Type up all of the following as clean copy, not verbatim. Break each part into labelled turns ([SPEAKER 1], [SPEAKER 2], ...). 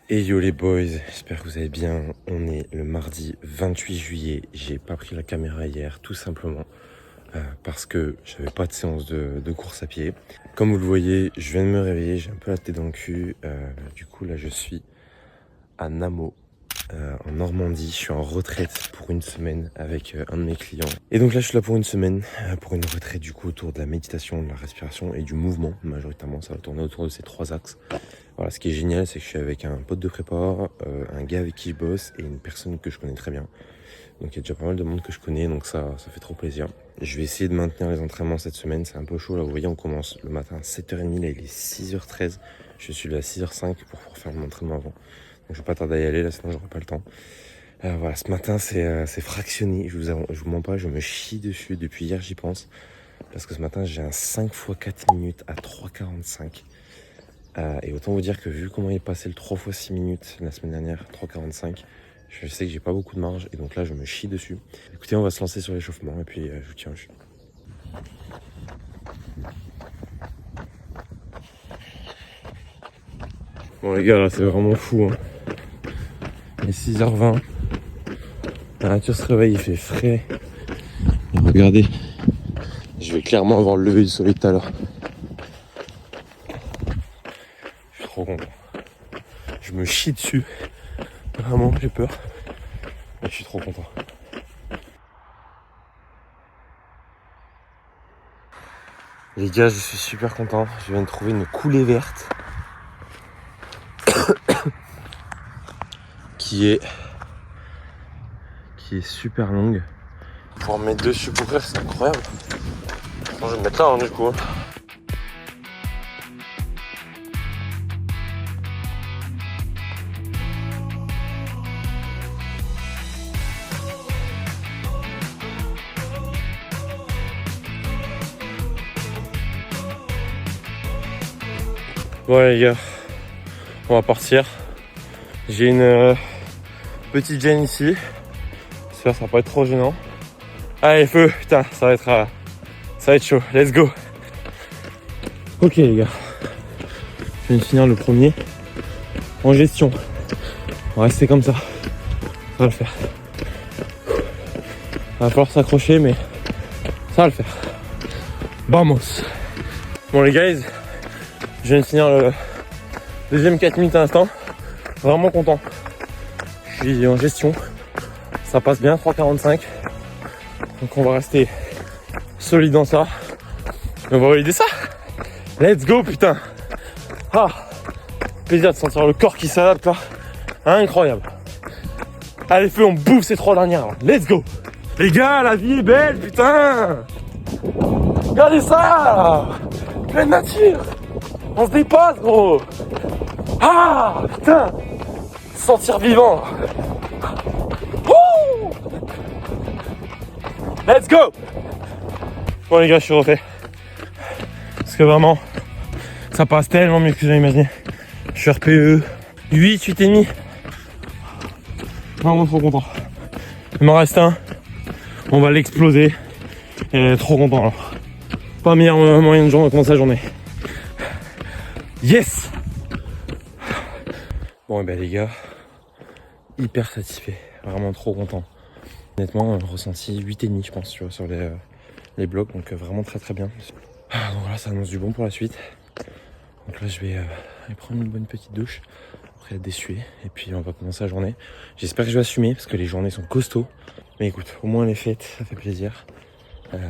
[SPEAKER 1] Et yo les boys, j'espère que vous allez bien. On est le mardi 28 juillet. J'ai pas pris la caméra hier, tout simplement parce que j'avais pas de séance de course à pied. Comme vous le voyez, je viens de me réveiller, j'ai un peu la tête dans le cul. Du coup là je suis à Namo, en Normandie. Je suis en retraite pour une semaine avec un de mes clients. Et donc là je suis là pour une semaine, pour une retraite du coup autour de la méditation, de la respiration et du mouvement. Majoritairement ça va tourner autour de ces trois axes. Voilà, ce qui est génial, c'est que je suis avec un pote de prépa, un gars avec qui je bosse et une personne que je connais très bien. Donc il y a déjà pas mal de monde que je connais, donc ça fait trop plaisir. Je vais essayer de maintenir les entraînements cette semaine, c'est un peu chaud là, vous voyez on commence le matin à 7h30, là il est 6h13. Je suis là à 6h05 pour faire mon entraînement avant. Donc je vais pas tarder à y aller là, sinon j'aurai pas le temps. Voilà, ce matin c'est fractionné, je vous mens pas, je me chie dessus, depuis hier j'y pense. Parce que ce matin j'ai un 5 x 4 minutes à 3h45. Et autant vous dire que vu comment il est passé le 3 x 6 minutes la semaine dernière, 3h45, je sais que j'ai pas beaucoup de marge et donc là je me chie dessus. Écoutez, on va se lancer sur l'échauffement et puis je vous tiens au jus. Bon les gars, là c'est vraiment fou hein. Il est 6h20, la nature se réveille, il fait frais. Et regardez, je vais clairement avoir le lever du soleil tout à l'heure. Je suis trop content. Je me chie dessus. Vraiment, j'ai peur. Mais je suis trop content. Les gars, je suis super content. Je viens de trouver une coulée verte qui est super longue. Pour me mettre dessus pour courir, c'est incroyable. Bon, je vais me mettre là hein, du coup. Bon les gars, on va partir. J'ai une petite gêne ici. J'espère que ça va pas être trop gênant. Allez feu, putain, ça va être chaud. Let's go. Ok les gars, je viens de finir le premier en gestion. On va rester comme ça. Ça va le faire. Va falloir s'accrocher mais ça va le faire. Vamos. Bon les guys, je viens de finir le deuxième 4 minutes à l'instant. Vraiment content. Je suis en gestion. Ça passe bien, 3,45. Donc on va rester solide dans ça. Et on va valider ça. Let's go putain. Ah, plaisir de sentir le corps qui s'adapte là. Incroyable. Allez feu, on bouffe ces trois dernières là. Let's go. Les gars, la vie est belle putain. Regardez ça. Pleine nature. On se dépasse gros. Ah putain. Sentir vivant. Wouh. Let's go. Bon les gars, je suis refait. Parce que vraiment, ça passe tellement mieux que j'avais imaginé. Je suis RPE 8, 8,5. Vraiment trop content. Il m'en reste un. On va l'exploser. Et trop content là. Pas meilleur moyen de commencer la journée. Yes. Bon et ben les gars, hyper satisfait. Vraiment trop content. Honnêtement, ressenti 8,5 je pense tu vois, sur les blocs. Donc vraiment très très bien. Donc voilà, ça annonce du bon pour la suite. Donc là je vais aller prendre une bonne petite douche. Après d'essuyer. Et puis on va commencer la journée. J'espère que je vais assumer parce que les journées sont costauds. Mais écoute, au moins les fêtes, ça fait plaisir.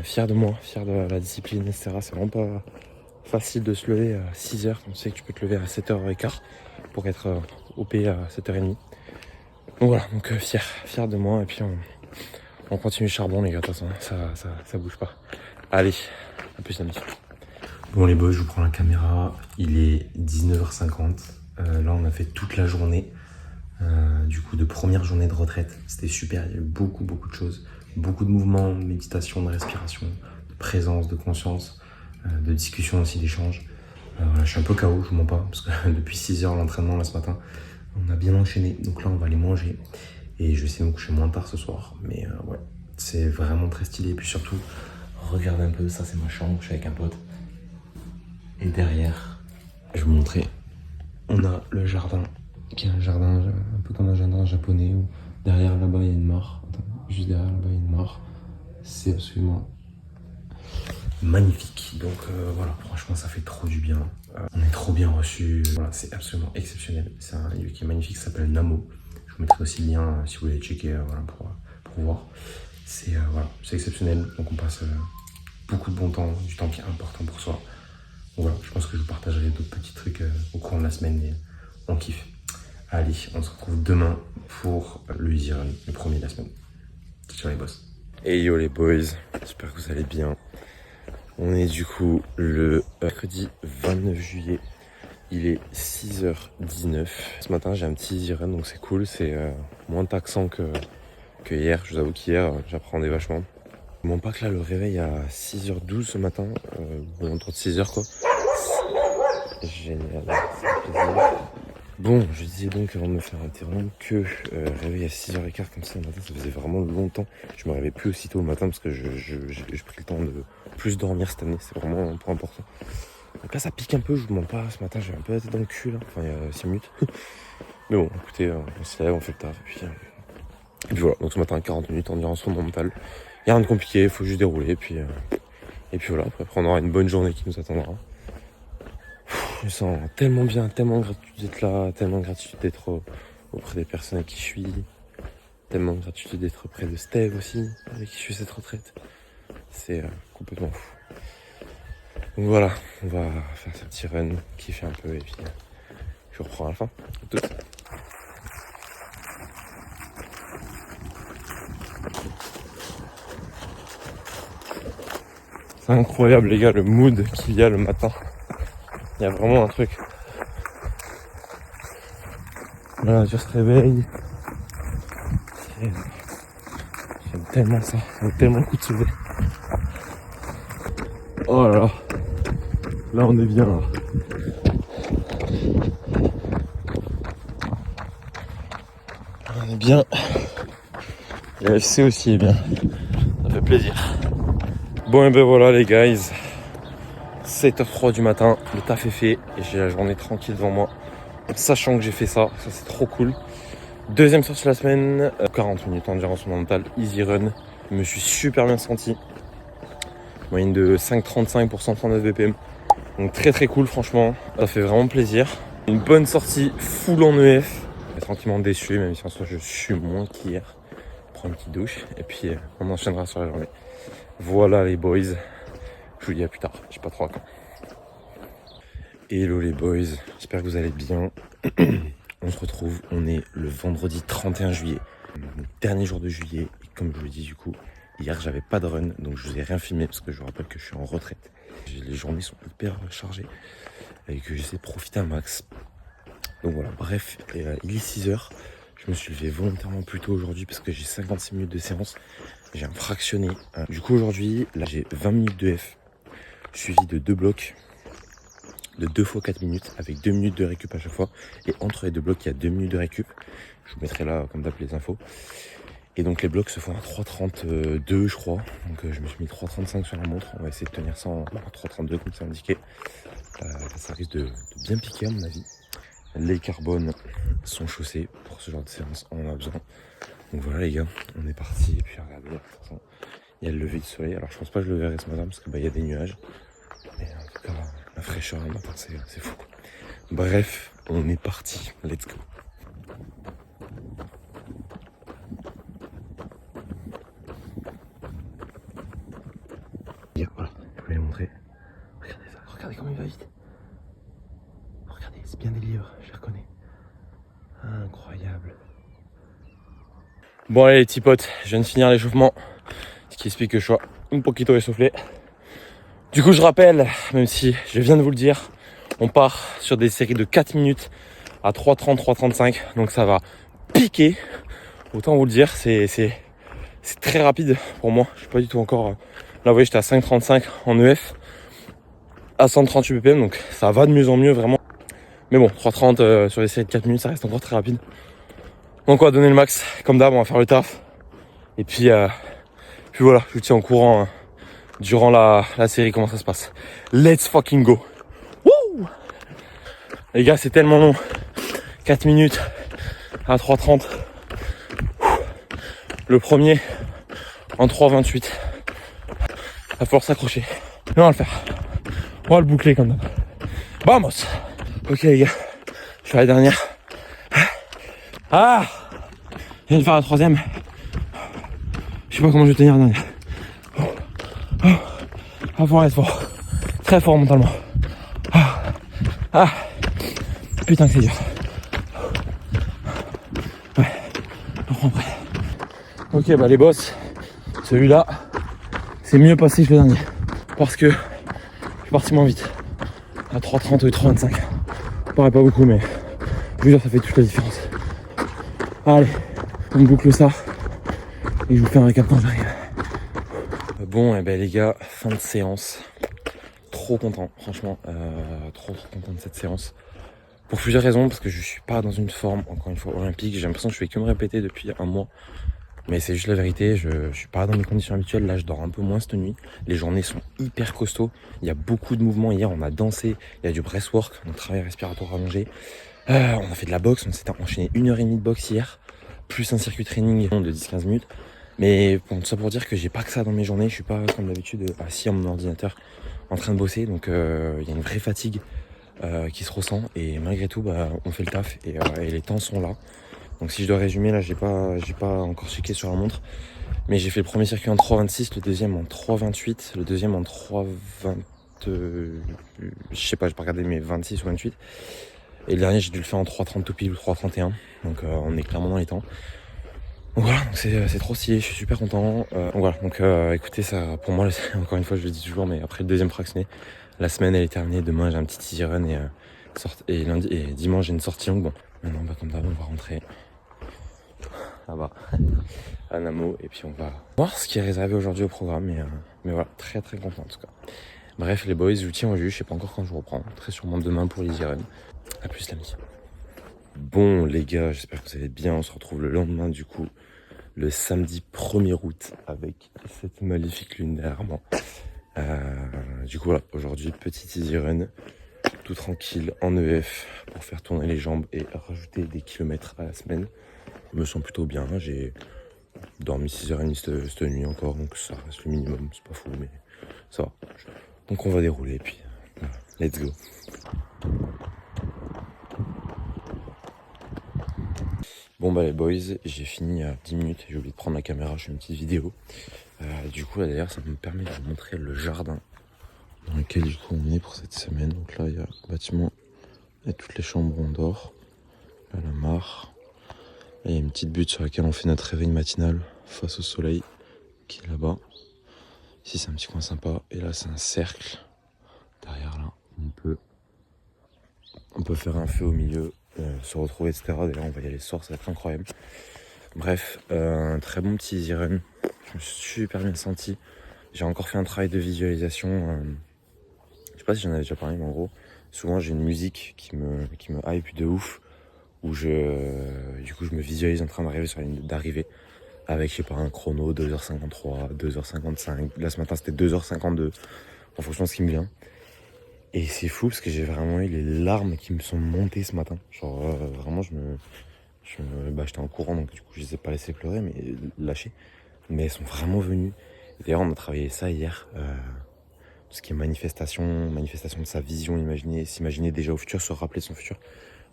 [SPEAKER 1] Fier de moi, fier de la discipline, etc. C'est vraiment pas facile de se lever à 6h. On sait que tu peux te lever à 7h15 pour être OP à 7h30. Donc voilà, donc fier de moi. Et puis on continue le charbon les gars, de toute façon, ça bouge pas. Allez, à plus samedi. Bon les boys, je vous prends la caméra. Il est 19h50. Là on a fait toute la journée. Du coup de première journée de retraite. C'était super, il y a eu beaucoup de choses. Beaucoup de mouvements, de méditation, de respiration, de présence, de conscience, de discussion aussi, d'échange. Voilà, je suis un peu KO, je vous mens pas, parce que depuis 6h l'entraînement là ce matin, on a bien enchaîné. Donc là on va aller manger. Et je vais essayer de me coucher moins tard ce soir. Mais ouais, c'est vraiment très stylé. Et puis surtout, regardez un peu, ça c'est ma chambre, je suis avec un pote. Et derrière, je vais vous montrer, on a le jardin qui est un jardin, un peu comme un jardin japonais, où derrière là-bas il y a une mare. Attends, juste derrière là-bas il y a une mare. C'est absolument magnifique. Donc voilà, franchement ça fait trop du bien. On est trop bien reçus. Voilà, c'est absolument exceptionnel. C'est un lieu qui est magnifique, ça s'appelle Namo. Je vous mettrai aussi le lien si vous voulez checker voilà, pour voir. C'est voilà, c'est exceptionnel. Donc on passe beaucoup de bon temps, du temps qui est important pour soi. Donc voilà, je pense que je vous partagerai d'autres petits trucs au cours de la semaine, mais on kiffe. Allez, on se retrouve demain pour le Easy Run, le premier de la semaine. Ciao les boss. Et yo les boys, j'espère que vous allez bien. On est du coup le mercredi 29 juillet. Il est 6h19. Ce matin j'ai un petit Easy Run, donc c'est cool. C'est moins taxant que hier. Je vous avoue qu'hier j'appréhendais vachement. Mon pack là, le réveil à 6h12 ce matin. Autour de 6h quoi. Génial, ça fait plaisir. Bon, je disais donc avant de me faire interrompre que réveil à 6h15 comme ça le matin, ça faisait vraiment longtemps. Je me réveillais plus aussitôt le matin parce que j'ai pris le temps de plus dormir cette année, c'est vraiment un point important. Donc là ça pique un peu, je vous mens pas, ce matin j'ai un peu la tête dans le cul là, enfin il y a 6 minutes. Mais bon, écoutez, on se lève, on fait le taf, et puis voilà, donc ce matin 40 minutes en endurance fondamentale. Il n'y a rien de compliqué, il faut juste dérouler, et puis voilà, après on aura une bonne journée qui nous attendra. Je me sens tellement bien, tellement gratitude d'être là, tellement gratitude d'être auprès des personnes avec qui je suis, tellement gratitude d'être auprès de Steve aussi, avec qui je fais cette retraite. C'est complètement fou. Donc voilà, on va faire ce petit run, kiffer un peu et puis je reprends à la fin. À toutes. C'est incroyable les gars, le mood qu'il y a le matin. Il y a vraiment un truc. Voilà, je se réveille. J'aime tellement ça, ça vaut tellement le coup de se lever. Oh là là, là on est bien là. On est bien. Et LC aussi est bien. Ça fait plaisir. Bon et ben voilà les guys. 7h03 du matin, le taf est fait et j'ai la journée tranquille devant moi. Sachant que j'ai fait ça, ça c'est trop cool. Deuxième sortie de la semaine, 40 minutes endurance fondamentale, easy run. Je me suis super bien senti. Moyenne de 5,35 pour 139 BPM. Donc très très cool franchement, ça fait vraiment plaisir. Une bonne sortie full en EF. Tranquillement déçu, même si en soi je suis moins qu'hier. Prends une petite douche et puis on enchaînera sur la journée. Voilà les boys. Je vous dis à plus tard, j'ai pas trop à quand. Hello les boys, j'espère que vous allez bien. On se retrouve, on est le vendredi 31 juillet, dernier jour de juillet. Et comme je vous l'ai dit du coup, hier j'avais pas de run, donc je vous ai rien filmé parce que je vous rappelle que je suis en retraite. Les journées sont hyper chargées et que j'essaie de profiter un max. Donc voilà, bref, il est 6h. Je me suis levé volontairement plus tôt aujourd'hui parce que j'ai 56 minutes de séance. J'ai un fractionné. Du coup aujourd'hui, là j'ai 20 minutes de F, suivi de 2 blocs de 2 fois 4 minutes avec 2 minutes de récup à chaque fois. Et entre les 2 blocs, il y a 2 minutes de récup. Je vous mettrai là, comme d'hab, les infos. Et donc les blocs se font à 3,32 je crois. Donc je me suis mis 3,35 sur la montre. On va essayer de tenir ça en 3,32 comme c'est indiqué. Ça risque de bien piquer à mon avis. Les carbones sont chaussés pour ce genre de séance, on en a besoin. Donc voilà les gars, on est parti. Et puis regardez, de toute façon, il y a le lever du soleil. Alors je pense pas que je le verrai ce matin parce que y a des nuages. Mais en tout cas, la fraîcheur le matin, c'est fou quoi. Bref, on est parti. Let's go. Voilà, je vais les montrer. Regardez ça, regardez comment il va vite. Regardez, c'est bien des livres, je les reconnais. Incroyable. Bon allez les petits potes, je viens de finir l'échauffement. Ce qui explique que je sois un poquito essoufflé. Du coup je rappelle, même si je viens de vous le dire, on part sur des séries de 4 minutes à 3,30, 3,35. Donc ça va piquer. Autant vous le dire, c'est très rapide pour moi. Je suis pas du tout encore... Là vous voyez j'étais à 5,35 en EF. À 138 ppm, donc ça va de mieux en mieux vraiment. Mais bon, 3,30 sur les séries de 4 minutes, ça reste encore très rapide. Donc on va donner le max, comme d'hab, on va faire le taf. Et puis voilà, je vous tiens au courant durant la série comment ça se passe. Let's fucking go. Wouh les gars, c'est tellement long 4 minutes à 3,30. Le premier en 3,28. Va falloir s'accrocher. Mais on va le faire. On va le boucler comme d'hab. Vamos. Ok les gars, je fais la dernière. Ah, je viens de faire la troisième. Je sais pas comment je vais tenir la dernière. Va falloir être fort. Très fort mentalement. Putain que c'est dur. Ouais, je reprends après. Ok bah les boss, celui-là, c'est mieux passé que le dernier. Parce que je suis parti moins vite. À 3,30 ou 3,25. Ça paraît pas beaucoup mais je vous jure ça fait toute la différence. Allez, on boucle ça. Et je vous fais un récap quand j'arrive. Bon et ben les gars, fin de séance. Trop content, franchement, trop content de cette séance. Pour plusieurs raisons, parce que je suis pas dans une forme, encore une fois, olympique. J'ai l'impression que je fais que me répéter depuis un mois. Mais c'est juste la vérité, je suis pas dans mes conditions habituelles. Là, je dors un peu moins cette nuit. Les journées sont hyper costauds. Il y a beaucoup de mouvements. Hier, on a dansé. Il y a du breathwork, on travail respiratoire allongé. On a fait de la boxe. On s'était enchaîné 1h30 de boxe hier. Plus un circuit training de 10-15 minutes. Mais bon, tout ça pour dire que j'ai pas que ça dans mes journées. Je suis pas comme d'habitude assis à mon ordinateur en train de bosser. Donc, il y a une vraie fatigue qui se ressent. Et malgré tout, bah, on fait le taf et les temps sont là. Donc si je dois résumer, là j'ai pas encore checké sur la montre, mais j'ai fait le premier circuit en 3,26, le deuxième en 3,28, le deuxième en 3,20, je sais pas, j'ai pas regardé, mais 26 ou 28. Et le dernier j'ai dû le faire en 3,30 tout pile ou 3,31, donc on est clairement dans les temps. Donc voilà, donc c'est trop stylé, je suis super content. Donc voilà, donc écoutez, ça pour moi, encore une fois je le dis toujours, mais après le deuxième fractionné, la semaine elle est terminée, demain j'ai un petit easy run et lundi et dimanche j'ai une sortie longue. Bon, maintenant bah, comme d'hab on va rentrer là-bas à Namo et puis on va voir ce qui est réservé aujourd'hui au programme, mais voilà, très très content en tout cas. Bref les boys, je vous tiens au jus, je sais pas encore quand je vous reprends, très sûrement demain pour l'easy run. A plus l'ami. Bon les gars, j'espère que vous allez bien, on se retrouve le lendemain du coup, le samedi 1er août avec cette magnifique lune derrière moi. Du coup voilà, aujourd'hui petit easy run, tout tranquille en EF pour faire tourner les jambes et rajouter des kilomètres à la semaine. Je me sens plutôt bien, j'ai dormi 6h30 cette nuit encore, donc ça reste le minimum, c'est pas fou mais ça va. Donc on va dérouler et puis voilà, let's go. Bon bah les boys, j'ai fini à 10 minutes, j'ai oublié de prendre la caméra, je fais une petite vidéo. Du coup là d'ailleurs ça me permet de vous montrer le jardin dans lequel du coup on est pour cette semaine. Donc là il y a le bâtiment et toutes les chambres on dort. Là la mare. Là il y a une petite butte sur laquelle on fait notre réveil matinal face au soleil qui est là-bas. Ici c'est un petit coin sympa et là c'est un cercle. Derrière là on peut faire un feu au milieu, se retrouver etc. D'ailleurs on va y aller ce soir, ça va être incroyable. Bref, un très bon petit easy run. Je me suis super bien senti. J'ai encore fait un travail de visualisation. Je sais pas si j'en avais déjà parlé, mais en gros, souvent j'ai une musique qui me hype de ouf. Où du coup, je me visualise en train d'arriver sur la ligne d'arrivée. Avec, je sais pas, un chrono 2h53, 2h55. Là, ce matin, c'était 2h52. En fonction de ce qui me vient. Et c'est fou parce que j'ai vraiment eu les larmes qui me sont montées ce matin. Genre, vraiment, j'étais en courant, donc du coup, je les ai pas laissées pleurer, mais lâcher. Mais elles sont vraiment venues. D'ailleurs, on a travaillé ça hier. Tout ce qui est manifestation de sa vision, s'imaginer déjà au futur, se rappeler de son futur.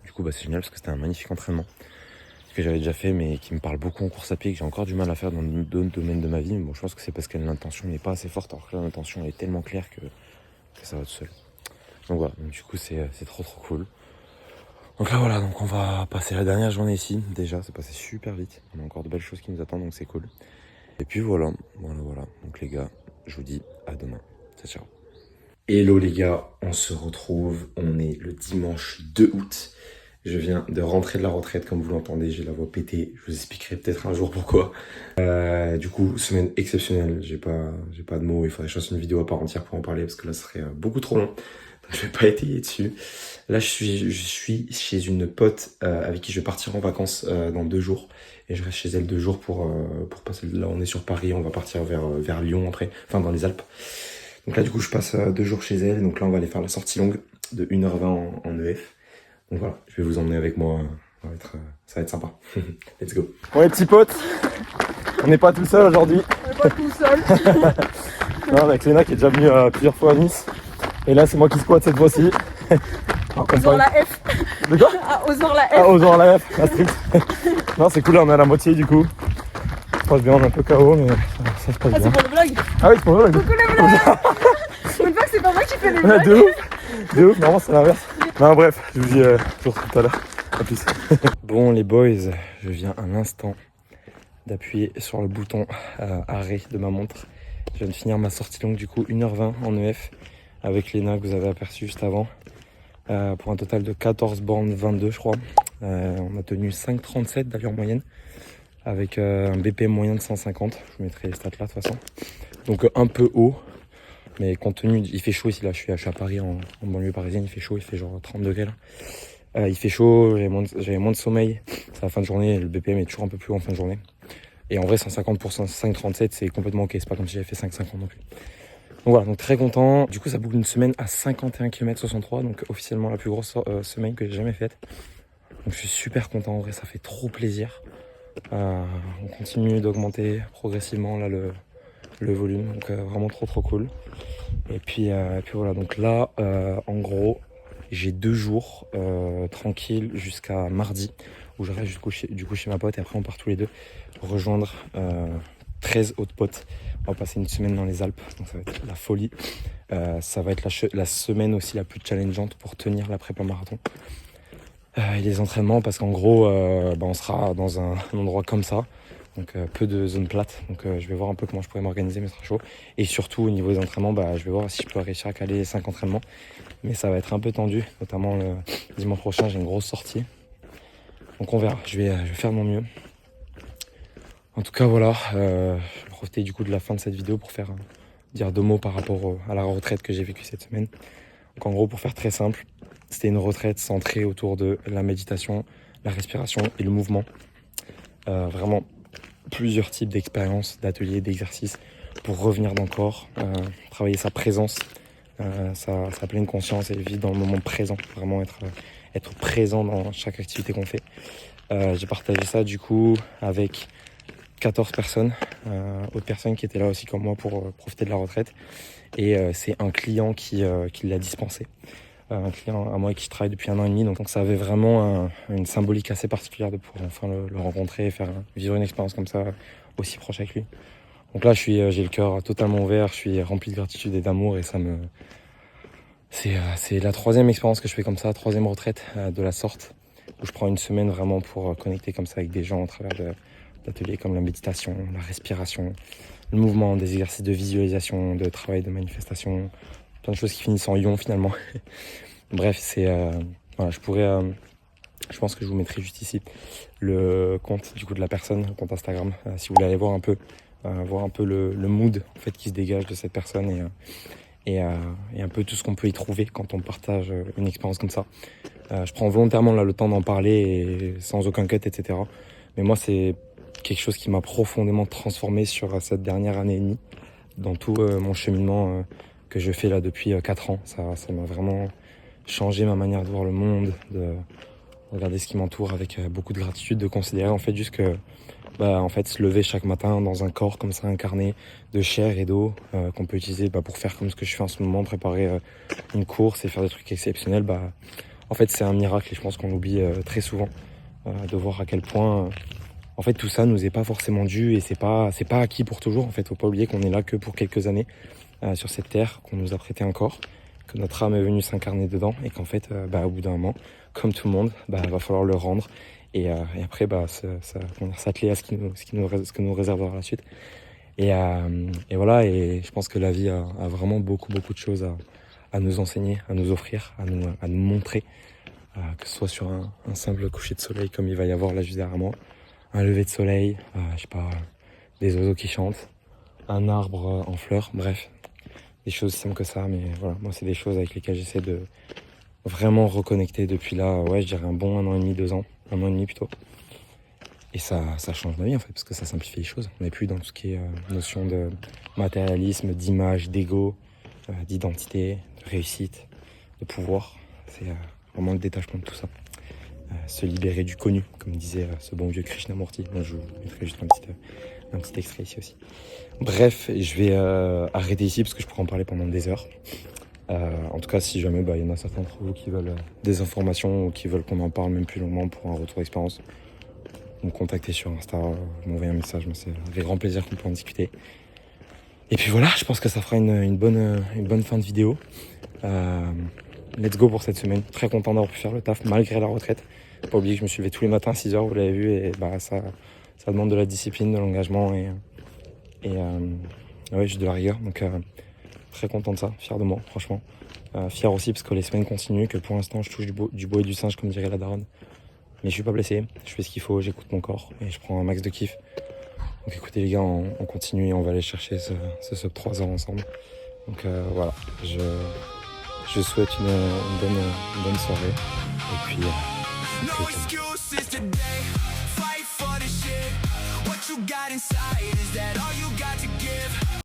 [SPEAKER 1] Du coup, bah, c'est génial parce que c'était un magnifique entraînement que j'avais déjà fait, mais qui me parle beaucoup en course à pied, que j'ai encore du mal à faire dans d'autres domaines de ma vie. Mais bon, je pense que c'est parce que l'intention n'est pas assez forte, alors que là, l'intention est tellement claire que ça va tout seul. Donc voilà, donc, du coup, c'est trop cool. Donc là, voilà, donc on va passer la dernière journée ici. Déjà, c'est passé super vite. On a encore de belles choses qui nous attendent, donc c'est cool. Et puis voilà. Donc les gars, je vous dis à demain. Ciao. Hello les gars, on se retrouve. On est le dimanche 2 août. Je viens de rentrer de la retraite, comme vous l'entendez, j'ai la voix pétée. Je vous expliquerai peut-être un jour pourquoi. Du coup, semaine exceptionnelle. J'ai pas de mots. Il faudrait que je fasse une vidéo à part entière pour en parler parce que là, ce serait beaucoup trop long. Donc, je vais pas étayer dessus. Là, je suis chez une pote avec qui je vais partir en vacances dans 2 jours. Et je reste chez elle 2 jours pour passer. Là, on est sur Paris. On va partir vers Lyon après. Enfin, dans les Alpes. Donc là, du coup, je passe 2 jours chez elle. Donc là, on va aller faire la sortie longue de 1h20 en EF. Donc voilà, je vais vous emmener avec moi, ça va être sympa. Let's go. Bon les petits potes, on n'est pas tout seul aujourd'hui.
[SPEAKER 2] On n'est pas tout seul.
[SPEAKER 1] Non, avec Léna qui est déjà venue plusieurs fois à Nice. Et là c'est moi qui squatte cette fois-ci.
[SPEAKER 2] Osons la F.
[SPEAKER 1] De quoi?
[SPEAKER 2] Ah, osons la F.
[SPEAKER 1] Ah, osons la F, la street. Non, c'est cool, là on est à la moitié du coup. Ça se passe bien, on est un peu KO, mais ça se passe
[SPEAKER 2] Ah,
[SPEAKER 1] bien.
[SPEAKER 2] c'est pour le vlog.
[SPEAKER 1] Ah oui, c'est pour le vlog.
[SPEAKER 2] Coucou les vlogs. Une fois que c'est pas moi qui fais les
[SPEAKER 1] Ouais,
[SPEAKER 2] vlogs.
[SPEAKER 1] de ouf, normalement c'est l'inverse. Non, bref, je vous dis toujours tout à l'heure. A plus. Bon, les boys, je viens un instant d'appuyer sur le bouton arrêt de ma montre. Je viens de finir ma sortie longue, du coup, 1h20 en EF avec Léna que vous avez aperçu juste avant. Pour un total de 14 bornes 22, je crois. On a tenu 5,37 d'allure moyenne avec un BPM moyen de 150. Je vous mettrai les stats là de toute façon. Donc un peu haut, mais compte tenu, il fait chaud ici là. Je suis à Paris en banlieue parisienne, il fait chaud, il fait genre 30 degrés là. Il fait chaud, j'avais moins de sommeil. C'est la fin de journée, le BPM est toujours un peu plus haut en fin de journée. Et en vrai 150 pour 5,37 c'est complètement ok, c'est pas comme si j'avais fait 5,50 non plus. Donc voilà, donc très content. Du coup ça boucle une semaine à 51 km 63, donc officiellement la plus grosse semaine que j'ai jamais faite. Donc je suis super content, en vrai ça fait trop plaisir. On continue d'augmenter progressivement là le volume, donc vraiment trop cool. Et puis voilà, donc là en gros j'ai 2 jours tranquilles jusqu'à mardi où je reste du coup chez ma pote et après on part tous les deux rejoindre 13 autres potes. On va passer une semaine dans les Alpes, donc ça va être la folie. Ça va être la semaine aussi la plus challengeante pour tenir la prépa marathon. Et les entraînements parce qu'en gros on sera dans un endroit comme ça, donc peu de zones plates, donc je vais voir un peu comment je pourrais m'organiser, mais ce sera chaud. Et surtout au niveau des entraînements, je vais voir si je peux réussir à caler 5 entraînements, mais ça va être un peu tendu, notamment le dimanche prochain j'ai une grosse sortie, donc on verra, je vais faire de mon mieux. En tout cas voilà, je vais profiter du coup de la fin de cette vidéo pour dire 2 mots par rapport à la retraite que j'ai vécue cette semaine. Donc en gros, pour faire très simple, c'était une retraite centrée autour de la méditation, la respiration et le mouvement. Vraiment plusieurs types d'expériences, d'ateliers, d'exercices pour revenir dans le corps, travailler sa présence, sa pleine conscience et vivre dans le moment présent, vraiment être présent dans chaque activité qu'on fait. J'ai partagé ça du coup avec 14 personnes, autres personnes qui étaient là aussi comme moi pour profiter de la retraite. Et c'est un client qui l'a dispensé. Un client à moi qui travaille depuis 1 an et demi, donc ça avait vraiment une symbolique assez particulière de pouvoir enfin le rencontrer et vivre une expérience comme ça aussi proche avec lui. Donc là j'ai le cœur totalement ouvert, je suis rempli de gratitude et d'amour et c'est la 3e expérience que je fais comme ça, 3e retraite de la sorte, où je prends une semaine vraiment pour connecter comme ça avec des gens à travers d'ateliers comme la méditation, la respiration, le mouvement, des exercices de visualisation, de travail, de manifestation, plein de choses qui finissent en ion finalement. Bref, voilà, je pense que je vous mettrai juste ici le compte du coup de la personne, le compte Instagram, si vous voulez aller voir un peu le mood en fait qui se dégage de cette personne et un peu tout ce qu'on peut y trouver quand on partage une expérience comme ça. Je prends volontairement là le temps d'en parler et sans aucun cut, etc. Mais moi c'est quelque chose qui m'a profondément transformé sur cette dernière année et demie, dans tout mon cheminement que je fais là depuis 4 ans. Ça m'a vraiment changé ma manière de voir le monde, de regarder ce qui m'entoure avec beaucoup de gratitude, de considérer en fait juste que en fait se lever chaque matin dans un corps comme ça incarné de chair et d'eau qu'on peut utiliser pour faire comme ce que je fais en ce moment, préparer une course et faire des trucs exceptionnels, en fait c'est un miracle et je pense qu'on l'oublie très souvent de voir à quel point en fait tout ça nous est pas forcément dû et c'est pas acquis pour toujours. En fait faut pas oublier qu'on est là que pour quelques années sur cette terre, qu'on nous a prêté un corps, que notre âme est venue s'incarner dedans et qu'en fait au bout d'un moment, comme tout le monde, va falloir le rendre et après s'atteler à ce que nous réservera la suite. Et voilà, et je pense que la vie a vraiment beaucoup de choses à nous enseigner, à nous offrir, à nous montrer, que ce soit sur un simple coucher de soleil comme il va y avoir là juste derrière moi, un lever de soleil, je sais pas, des oiseaux qui chantent, un arbre en fleurs, bref, des choses simples que ça, mais voilà, moi c'est des choses avec lesquelles j'essaie de vraiment reconnecter depuis là, je dirais un bon 1 an et demi, 2 ans, 1 an et demi plutôt. Et ça change ma vie en fait, parce que ça simplifie les choses. On n'est plus dans tout ce qui est notion de matérialisme, d'image, d'ego, d'identité, de réussite, de pouvoir. C'est vraiment le détachement de tout ça. se libérer du connu, comme disait ce bon vieux Krishnamurti. Moi, je vous mettrai juste un petit extrait ici aussi. Bref, je vais arrêter ici parce que je pourrais en parler pendant des heures. En tout cas, si jamais il y en a certains d'entre vous qui veulent des informations ou qui veulent qu'on en parle même plus longuement pour un retour d'expérience, vous me contactez sur Insta, m'envoyer un message, c'est avec grand plaisir qu'on peut en discuter. Et puis voilà, je pense que ça fera une bonne fin de vidéo. Let's go pour cette semaine. Très content d'avoir pu faire le taf malgré la retraite. Pas oublier que je me suis levé tous les matins à 6h, vous l'avez vu, et ça demande de la discipline, de l'engagement et juste de la rigueur. Donc très content de ça, fier de moi, franchement. Fier aussi parce que les semaines continuent, que pour l'instant je touche du bois et du singe, comme dirait la daronne. Mais je suis pas blessé, je fais ce qu'il faut, j'écoute mon corps et je prends un max de kiff. Donc écoutez les gars, on continue et on va aller chercher ce sub 3 heures ensemble. Donc voilà, je souhaite une bonne soirée. Et puis,
[SPEAKER 3] No excuses today. Fight for the shit. What you got inside?